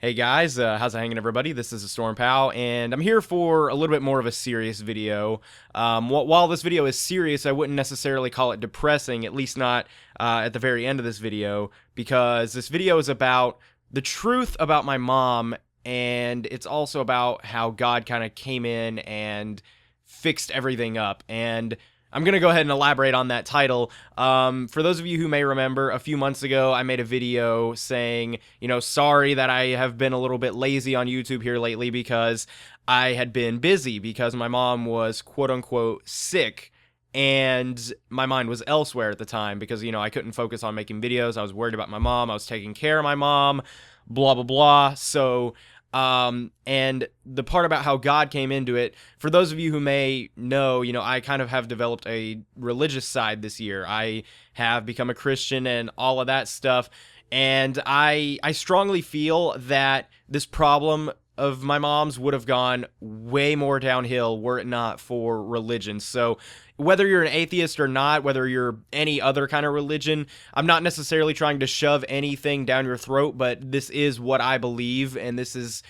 Hey guys, how's it hanging, everybody? This is TheStormPow, and I'm here for a little bit more of a serious video. While this video is serious, I wouldn't necessarily call it depressing, at least not at the very end of this video, because this video is about the truth about my mom, and it's also about how God kind of came in and fixed everything up. And I'm going to go ahead and elaborate on that title. For those of you who may remember, a few months ago, I made a video saying, sorry that I have been a little bit lazy on YouTube here lately because I had been busy because my mom was quote unquote sick and my mind was elsewhere at the time because, I couldn't focus on making videos. I was worried about my mom. I was taking care of my mom, blah, blah, blah. So and the part about how God came into it, for those of you who may know, I kind of have developed a religious side this year. I have become a Christian and all of that stuff. And I strongly feel that this problem of my mom's would have gone way more downhill were it not for religion. So whether you're an atheist or not, whether you're any other kind of religion, I'm not necessarily trying to shove anything down your throat, but this is what I believe, and this is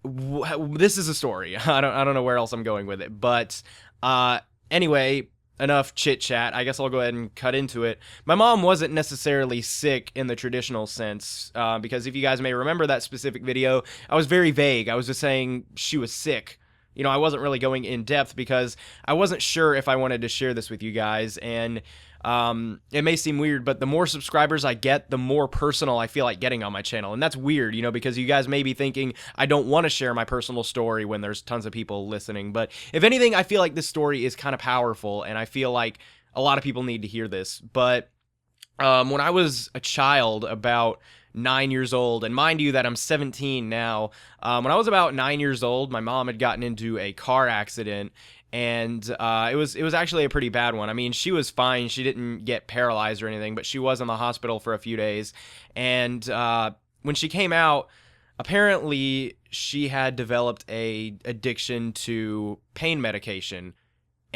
a story. I don't know where else I'm going with it, but anyway, enough chit chat. I guess I'll go ahead and cut into it. My mom wasn't necessarily sick in the traditional sense, because if you guys may remember that specific video, I was very vague. I was just saying she was sick. I wasn't really going in depth because I wasn't sure if I wanted to share this with you guys, and it may seem weird, but the more subscribers I get, the more personal I feel like getting on my channel, and that's weird, because you guys may be thinking I don't want to share my personal story when there's tons of people listening, but if anything, I feel like this story is kind of powerful, and I feel like a lot of people need to hear this. But when I was a child, about 9 years old, and mind you that I'm 17 now. When I was about 9 years old, my mom had gotten into a car accident, and it was actually a pretty bad one. I mean, she was fine. She didn't get paralyzed or anything, but she was in the hospital for a few days. And when she came out, apparently she had developed a addiction to pain medication.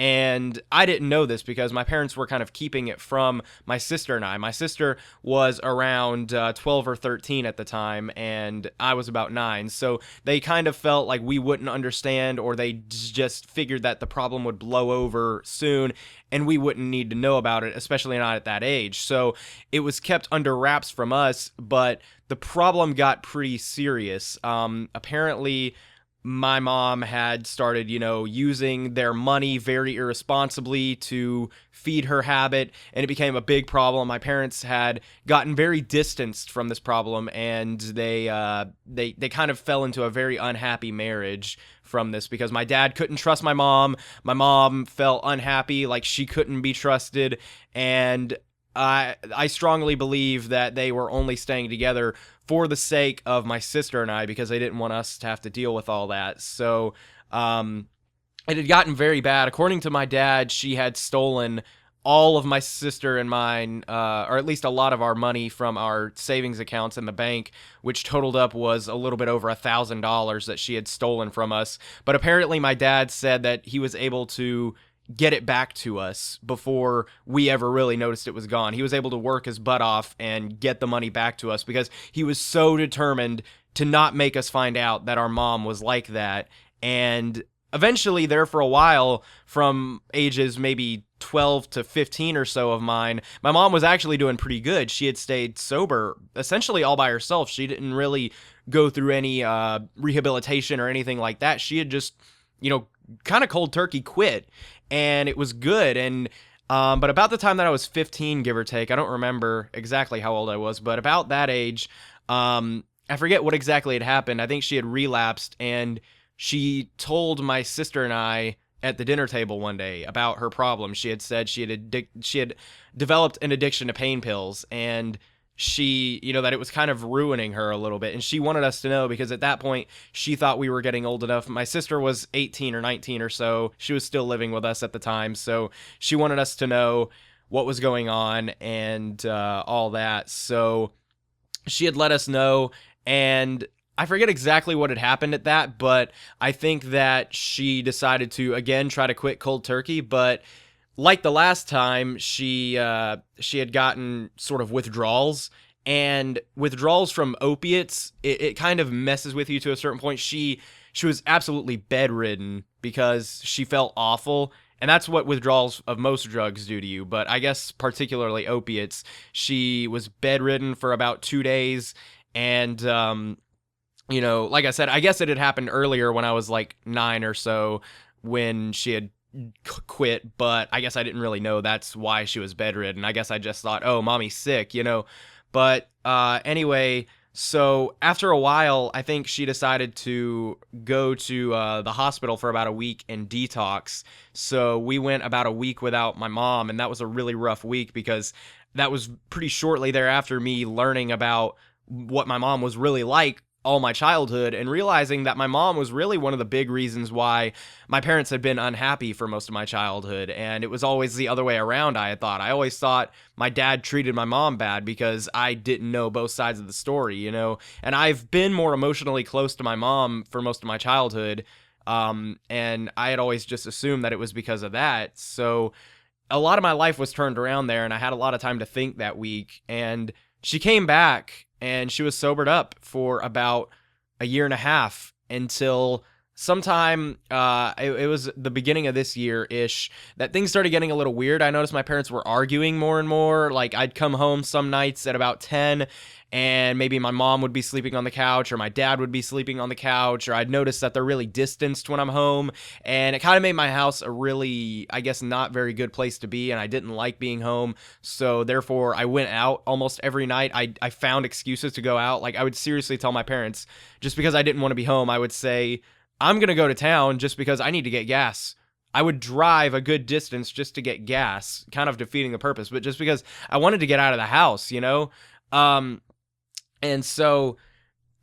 And I didn't know this because my parents were kind of keeping it from my sister and I. My sister was around 12 or 13 at the time, and I was about 9. So they kind of felt like we wouldn't understand, or they just figured that the problem would blow over soon, and we wouldn't need to know about it, especially not at that age. So it was kept under wraps from us, but the problem got pretty serious. Apparently, my mom had started, using their money very irresponsibly to feed her habit, and it became a big problem. My parents had gotten very distanced from this problem, and they kind of fell into a very unhappy marriage from this because my dad couldn't trust my mom. My mom felt unhappy, like she couldn't be trusted, and I strongly believe that they were only staying together for the sake of my sister and I, because they didn't want us to have to deal with all that. So it had gotten very bad. According to my dad, she had stolen all of my sister and mine, or at least a lot of our money from our savings accounts in the bank, which totaled up was a little bit over $1,000 that she had stolen from us. But apparently my dad said that he was able to get it back to us before we ever really noticed it was gone. He was able to work his butt off and get the money back to us because he was so determined to not make us find out that our mom was like that. And eventually, there for a while, from ages maybe 12 to 15 or so of mine, my mom was actually doing pretty good. She had stayed sober essentially all by herself. She didn't really go through any rehabilitation or anything like that. She had just, kind of cold turkey quit, and it was good. And but about the time that I was 15, give or take, I don't remember exactly how old I was, but about that age, I forget what exactly had happened. I think she had relapsed, and she told my sister and I at the dinner table one day about her problem. She had said she had developed an addiction to pain pills, and she, that it was kind of ruining her a little bit, and she wanted us to know because at that point she thought we were getting old enough. My sister was 18 or 19 or so. She was still living with us at the time, so she wanted us to know what was going on and all that. So she had let us know, and I forget exactly what had happened at that, but I think that she decided to again try to quit cold turkey, but like the last time, she had gotten sort of withdrawals, And withdrawals from opiates, it kind of messes with you to a certain point. She was absolutely bedridden because she felt awful. And that's what withdrawals of most drugs do to you. But I guess particularly opiates, she was bedridden for about 2 days. And, like I said, I guess it had happened earlier when I was like 9 or so when she had quit. But I guess I didn't really know that's why she was bedridden. I guess I just thought, oh, mommy's sick. But anyway, so after a while, I think she decided to go to the hospital for about a week and detox. So we went about a week without my mom, and that was a really rough week because that was pretty shortly thereafter me learning about what my mom was really like all my childhood and realizing that my mom was really one of the big reasons why my parents had been unhappy for most of my childhood. And it was always the other way around, I always thought my dad treated my mom bad because I didn't know both sides of the story. And I've been more emotionally close to my mom for most of my childhood, and I had always just assumed that it was because of that. So a lot of my life was turned around there, and I had a lot of time to think that week. And she came back and she was sobered up for about a year and a half until sometime, it was the beginning of this year-ish, that things started getting a little weird. I noticed my parents were arguing more and more. Like, I'd come home some nights at about 10, and maybe my mom would be sleeping on the couch, or my dad would be sleeping on the couch, or I'd notice that they're really distanced when I'm home, and it kind of made my house a really, I guess, not very good place to be, and I didn't like being home, so therefore I went out almost every night. I found excuses to go out. Like, I would seriously tell my parents, just because I didn't want to be home, I would say, I'm going to go to town just because I need to get gas. I would drive a good distance just to get gas, kind of defeating the purpose, but just because I wanted to get out of the house. And so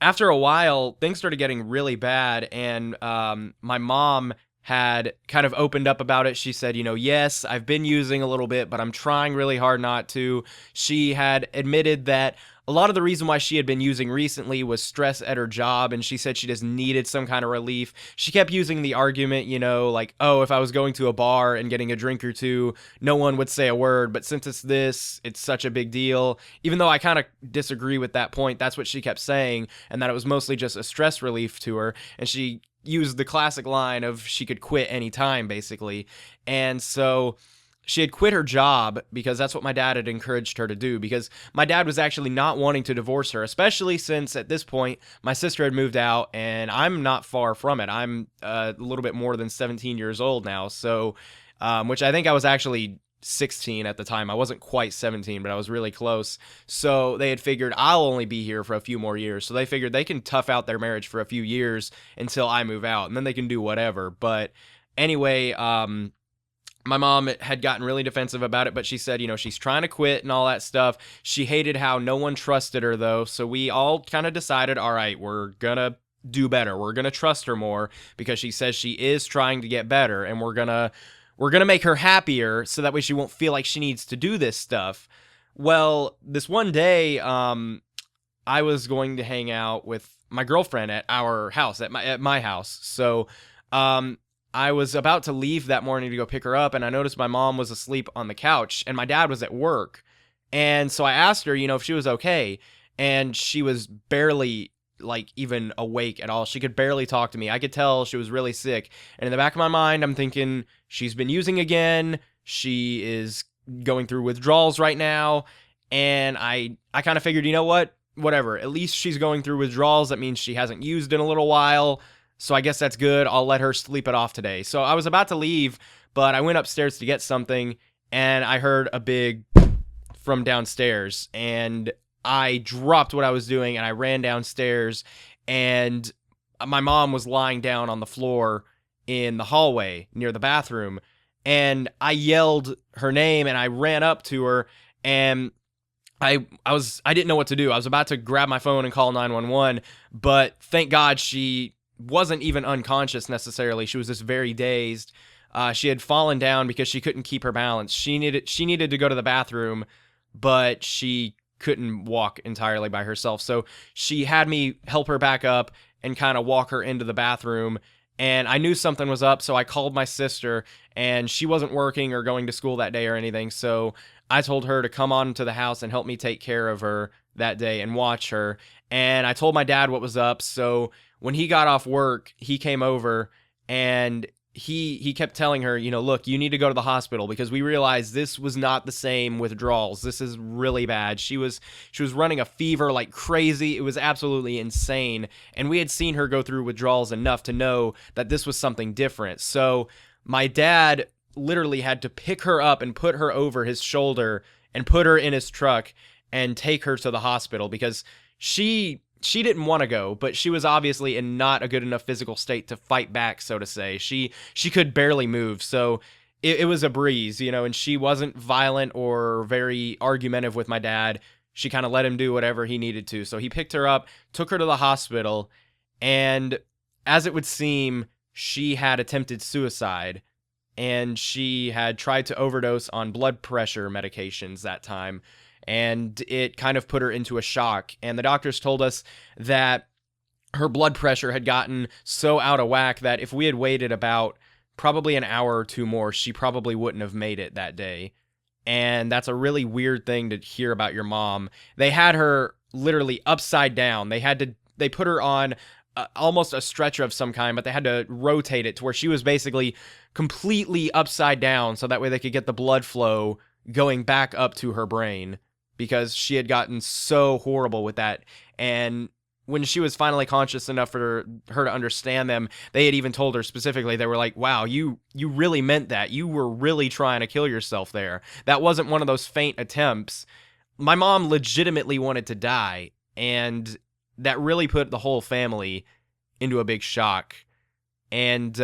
after a while, things started getting really bad, and my mom had kind of opened up about it. She said, yes, I've been using a little bit, but I'm trying really hard not to. She had admitted that a lot of the reason why she had been using recently was stress at her job, and she said she just needed some kind of relief. She kept using the argument, like, oh, if I was going to a bar and getting a drink or two, no one would say a word, but since it's this, it's such a big deal. Even though I kind of disagree with that point, that's what she kept saying, and that it was mostly just a stress relief to her, and she used the classic line of she could quit anytime, basically. And so she had quit her job because that's what my dad had encouraged her to do, because my dad was actually not wanting to divorce her, especially since at this point my sister had moved out and I'm not far from it. I'm a little bit more than 17 years old now, so which I think I was actually 16 at the time. I wasn't quite 17, but I was really close. So they had figured I'll only be here for a few more years. So they figured they can tough out their marriage for a few years until I move out, and then they can do whatever. But anyway, my mom had gotten really defensive about it, but she said, she's trying to quit and all that stuff. She hated how no one trusted her, though. So we all kind of decided, all right, we're going to do better. We're going to trust her more because she says she is trying to get better, and we're going to make her happier so that way she won't feel like she needs to do this stuff. Well, this one day, I was going to hang out with my girlfriend at our house, at my house. So, I was about to leave that morning to go pick her up, and I noticed my mom was asleep on the couch, and my dad was at work. And so I asked her, if she was okay, and she was barely, even awake at all. She could barely talk to me. I could tell she was really sick. And in the back of my mind, I'm thinking, she's been using again. She is going through withdrawals right now. And I kind of figured, whatever. At least she's going through withdrawals. That means she hasn't used in a little while. So I guess that's good. I'll let her sleep it off today. So I was about to leave, but I went upstairs to get something, and I heard a big from downstairs, and I dropped what I was doing, and I ran downstairs, and my mom was lying down on the floor in the hallway near the bathroom, and I yelled her name, and I ran up to her, and I didn't know what to do. I was about to grab my phone and call 911, but thank God she wasn't even unconscious necessarily. She was just very dazed. She had fallen down because she couldn't keep her balance. She needed to go to the bathroom, but she couldn't walk entirely by herself. So she had me help her back up and kind of walk her into the bathroom. And I knew something was up, so I called my sister, and she wasn't working or going to school that day or anything. So I told her to come on to the house and help me take care of her that day and watch her. And I told my dad what was up. So when he got off work, he came over and he kept telling her, look, you need to go to the hospital, because we realized this was not the same withdrawals. This is really bad. She was running a fever like crazy. It was absolutely insane. And we had seen her go through withdrawals enough to know that this was something different. So my dad literally had to pick her up and put her over his shoulder and put her in his truck and take her to the hospital, because she didn't want to go, but she was obviously in not a good enough physical state to fight back, so to say. She could barely move, so it was a breeze, and she wasn't violent or very argumentative with my dad. She kind of let him do whatever he needed to. So he picked her up, took her to the hospital, and as it would seem, she had attempted suicide, and she had tried to overdose on blood pressure medications that time. And it kind of put her into a shock. And the doctors told us that her blood pressure had gotten so out of whack that if we had waited about probably an hour or two more, she probably wouldn't have made it that day. And that's a really weird thing to hear about your mom. They had her literally upside down. They put her on almost a stretcher of some kind, but they had to rotate it to where she was basically completely upside down, so that way they could get the blood flow going back up to her brain, because she had gotten so horrible with that. And when she was finally conscious enough for her to understand them, they had even told her specifically, they were like, wow, you really meant that. You were really trying to kill yourself there. That wasn't one of those faint attempts. My mom legitimately wanted to die, and that really put the whole family into a big shock. And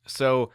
so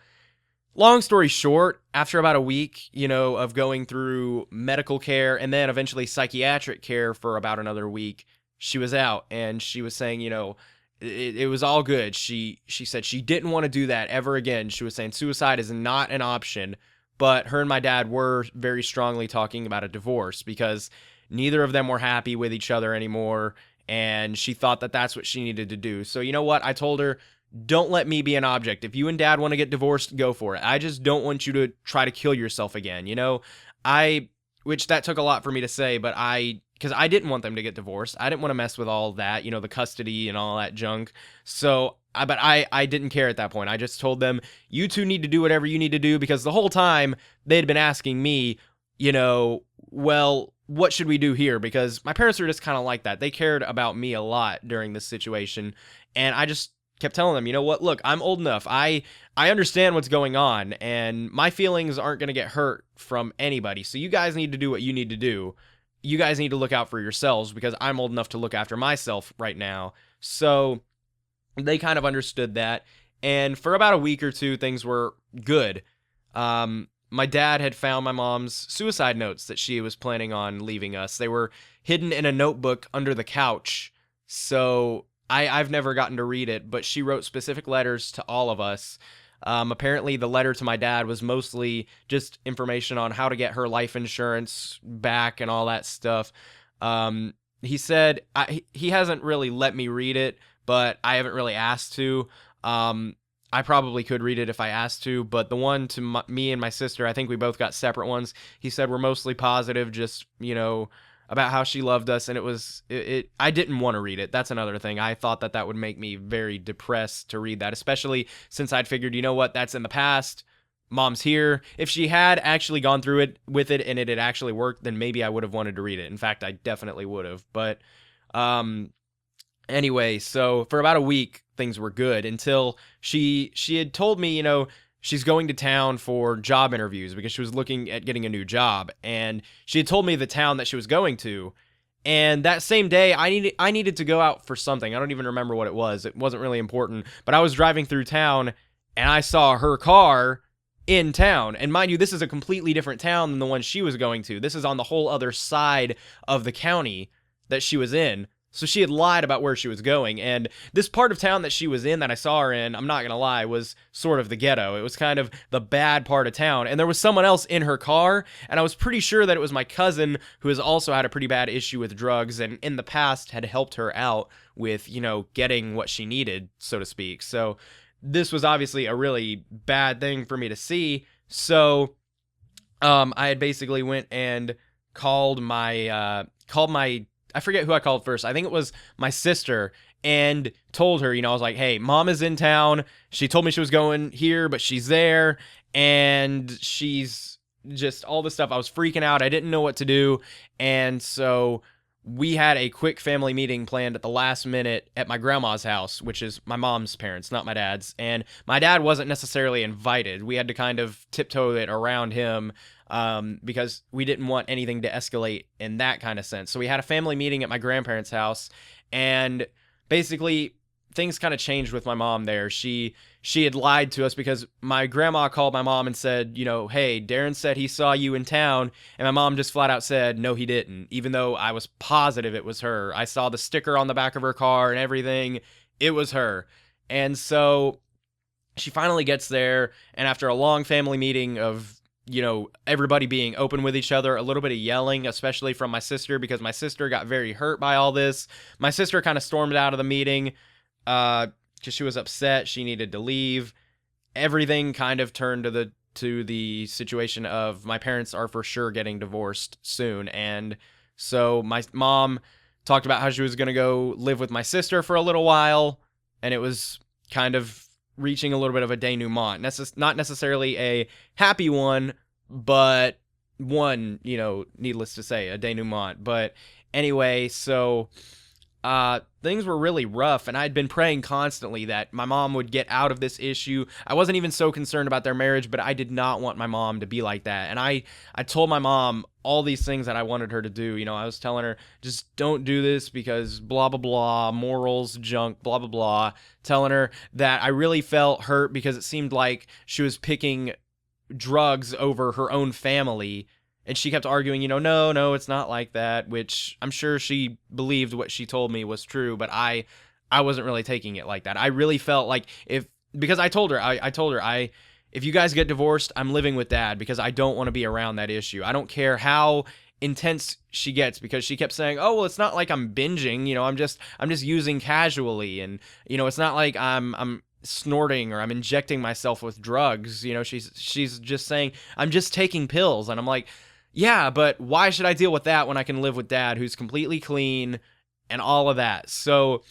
long story short, after about a week, of going through medical care and then eventually psychiatric care for about another week, she was out, and she was saying, it was all good. She said she didn't want to do that ever again. She was saying suicide is not an option, but her and my dad were very strongly talking about a divorce, because neither of them were happy with each other anymore, and she thought that that's what she needed to do. So you know what? I told her, don't let me be an object. If you and dad want to get divorced, go for it. I just don't want you to try to kill yourself again. Which that took a lot for me to say, but because I didn't want them to get divorced. I didn't want to mess with all that, the custody and all that junk. So, but I didn't care at that point. I just told them, you two need to do whatever you need to do, because the whole time they had been asking me, well, what should we do here? Because my parents are just kind of like that. They cared about me a lot during this situation, and I just kept telling them, you know what, look, I'm old enough. I understand what's going on, and my feelings aren't going to get hurt from anybody. So you guys need to do what you need to do. You guys need to look out for yourselves, because I'm old enough to look after myself right now. So they kind of understood that. And for about a week or two, things were good. My dad had found my mom's suicide notes that she was planning on leaving us. They were hidden in a notebook under the couch. So I've never gotten to read it, but she wrote specific letters to all of us. Apparently, the letter to my dad was mostly just information on how to get her life insurance back and all that stuff. He said he hasn't really let me read it, but I haven't really asked to. I probably could read it if I asked to, but the one to me and my sister, I think we both got separate ones. He said we're mostly positive, just, about how she loved us, and I didn't want to read it. That's another thing. I thought that would make me very depressed to read that, especially since I'd figured, you know what, that's in the past. Mom's here. If she had actually gone through it with it and it had actually worked, then maybe I would have wanted to read it. In fact, I definitely would have. But anyway, so for about a week, things were good until she had told me, she's going to town for job interviews because she was looking at getting a new job, and she had told me the town that she was going to. And that same day, I needed to go out for something. I don't even remember what it was. It wasn't really important, but I was driving through town and I saw her car in town. And mind you, this is a completely different town than the one she was going to. This is on the whole other side of the county that she was in. So she had lied about where she was going, and this part of town that she was in that I saw her in, I'm not going to lie, was sort of the ghetto. It was kind of the bad part of town, and there was someone else in her car, and I was pretty sure that it was my cousin, who has also had a pretty bad issue with drugs, and in the past had helped her out with, getting what she needed, so to speak. So this was obviously a really bad thing for me to see, so I had basically went and called my I forget who I called first. I think it was my sister, and told her, I was like, hey, mom is in town. She told me she was going here, but she's there, and she's just all this stuff. I was freaking out. I didn't know what to do. And so we had a quick family meeting planned at the last minute at my grandma's house, which is my mom's parents, not my dad's. And my dad wasn't necessarily invited. We had to kind of tiptoe it around him, because we didn't want anything to escalate in that kind of sense. So we had a family meeting at my grandparents' house, and basically things kind of changed with my mom there. She had lied to us because my grandma called my mom and said, hey, Darren said he saw you in town. And my mom just flat out said, no, he didn't, even though I was positive it was her. I saw the sticker on the back of her car and everything. It was her. And so she finally gets there, and after a long family meeting of everybody being open with each other, a little bit of yelling, especially from my sister, because my sister got very hurt by all this. My sister kind of stormed out of the meeting because she was upset. She needed to leave. Everything kind of turned to the situation of my parents are for sure getting divorced soon. And so my mom talked about how she was going to go live with my sister for a little while, and it was kind of reaching a little bit of a denouement. Not necessarily a happy one, but one, needless to say, a denouement. But anyway, so things were really rough, and I'd been praying constantly that my mom would get out of this issue. I wasn't even so concerned about their marriage, but I did not want my mom to be like that. And I told my mom all these things that I wanted her to do. I was telling her, just don't do this because blah, blah, blah, morals, junk, blah, blah, blah. Telling her that I really felt hurt because it seemed like she was picking drugs over her own family. And she kept arguing, no, it's not like that, which I'm sure she believed what she told me was true, but I wasn't really taking it like that. I really felt like because I told her, if you guys get divorced, I'm living with dad because I don't want to be around that issue. I don't care how intense she gets, because she kept saying, oh, well, it's not like I'm binging, I'm just using casually. And, it's not like I'm snorting or I'm injecting myself with drugs. She's just saying, I'm just taking pills. And I'm like, yeah, but why should I deal with that when I can live with dad who's completely clean and all of that? So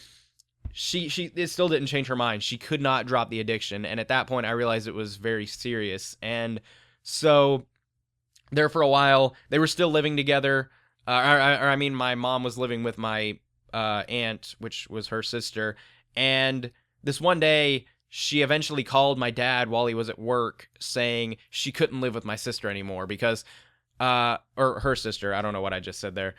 it still didn't change her mind. She could not drop the addiction. And at that point, I realized it was very serious. And so there for a while, they were still living together. My mom was living with my aunt, which was her sister. And this one day, she eventually called my dad while he was at work saying she couldn't live with my sister anymore because or her sister, I don't know what I just said there,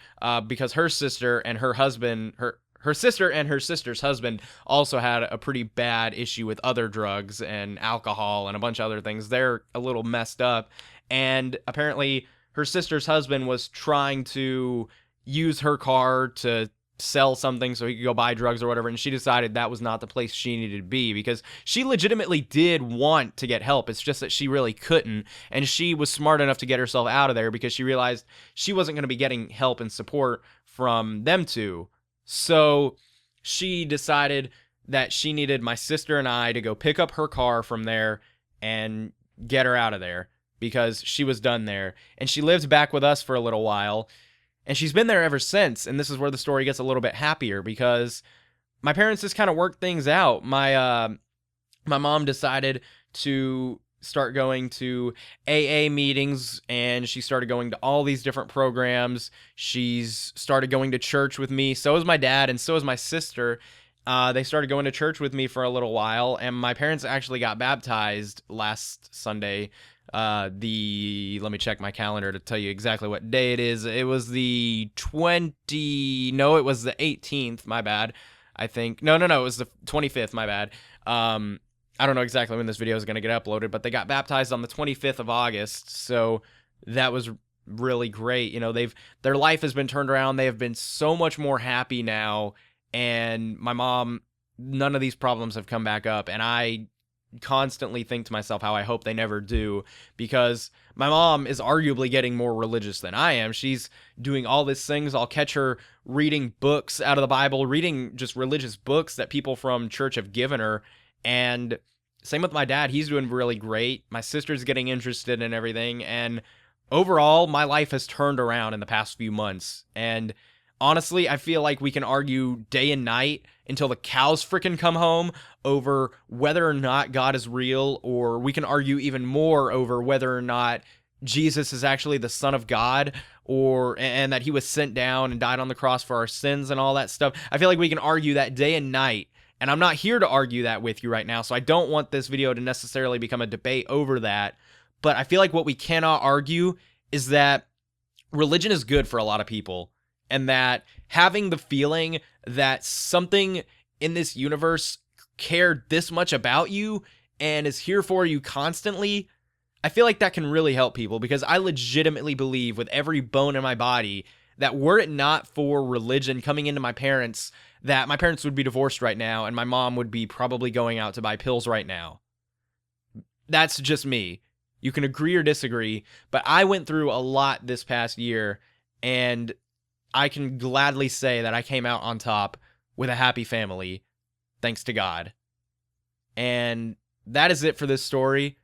because her sister and her husband, her sister and her sister's husband also had a pretty bad issue with other drugs and alcohol and a bunch of other things. They're a little messed up, and apparently her sister's husband was trying to use her car to sell something so he could go buy drugs or whatever, and she decided that was not the place she needed to be because she legitimately did want to get help. It's just that she really couldn't, and she was smart enough to get herself out of there because she realized she wasn't going to be getting help and support from them two. So she decided that she needed my sister and I to go pick up her car from there and get her out of there because she was done there. And she lived back with us for a little while. And she's been there ever since, and this is where the story gets a little bit happier because my parents just kind of worked things out. My mom decided to start going to AA meetings, and she started going to all these different programs. She's started going to church with me. So is my dad, and so is my sister. They started going to church with me for a little while, and my parents actually got baptized last Sunday. Let me check my calendar to tell you exactly what day it is. It was it was the 18th, my bad. I think, no, it was the 25th, my bad. I don't know exactly when this video is going to get uploaded, but they got baptized on the 25th of August, so that was really great. Their life has been turned around. They have been so much more happy now, and my mom, none of these problems have come back up, and I constantly think to myself how I hope they never do, because my mom is arguably getting more religious than I am. She's doing all these things. I'll catch her reading books out of the Bible, reading just religious books that people from church have given her, and same with my dad. He's doing really great. My sister's getting interested in everything, and overall, my life has turned around in the past few months, and Honestly, I feel like we can argue day and night until the cows freaking come home over whether or not God is real, or we can argue even more over whether or not Jesus is actually the Son of God, or and that he was sent down and died on the cross for our sins and all that stuff. I feel like we can argue that day and night, and I'm not here to argue that with you right now, so I don't want this video to necessarily become a debate over that. But I feel like what we cannot argue is that religion is good for a lot of people, and that having the feeling that something in this universe cared this much about you and is here for you constantly, I feel like that can really help people, because I legitimately believe with every bone in my body that were it not for religion coming into my parents, that my parents would be divorced right now and my mom would be probably going out to buy pills right now. That's just me. You can agree or disagree, but I went through a lot this past year, and I can gladly say that I came out on top with a happy family, thanks to God. And that is it for this story.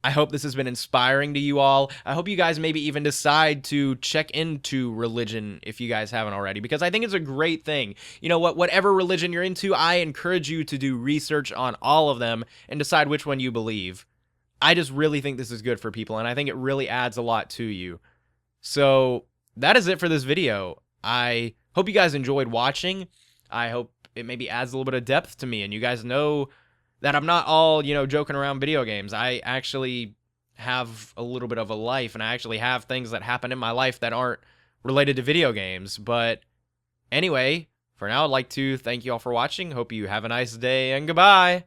I hope this has been inspiring to you all. I hope you guys maybe even decide to check into religion if you guys haven't already, because I think it's a great thing. You know what? Whatever religion you're into, I encourage you to do research on all of them and decide which one you believe. I just really think this is good for people, and I think it really adds a lot to you. So that is it for this video. I hope you guys enjoyed watching. I hope it maybe adds a little bit of depth to me, and you guys know that I'm not all, joking around video games. I actually have a little bit of a life, and I actually have things that happen in my life that aren't related to video games. But anyway, for now, I'd like to thank you all for watching. Hope you have a nice day, and goodbye.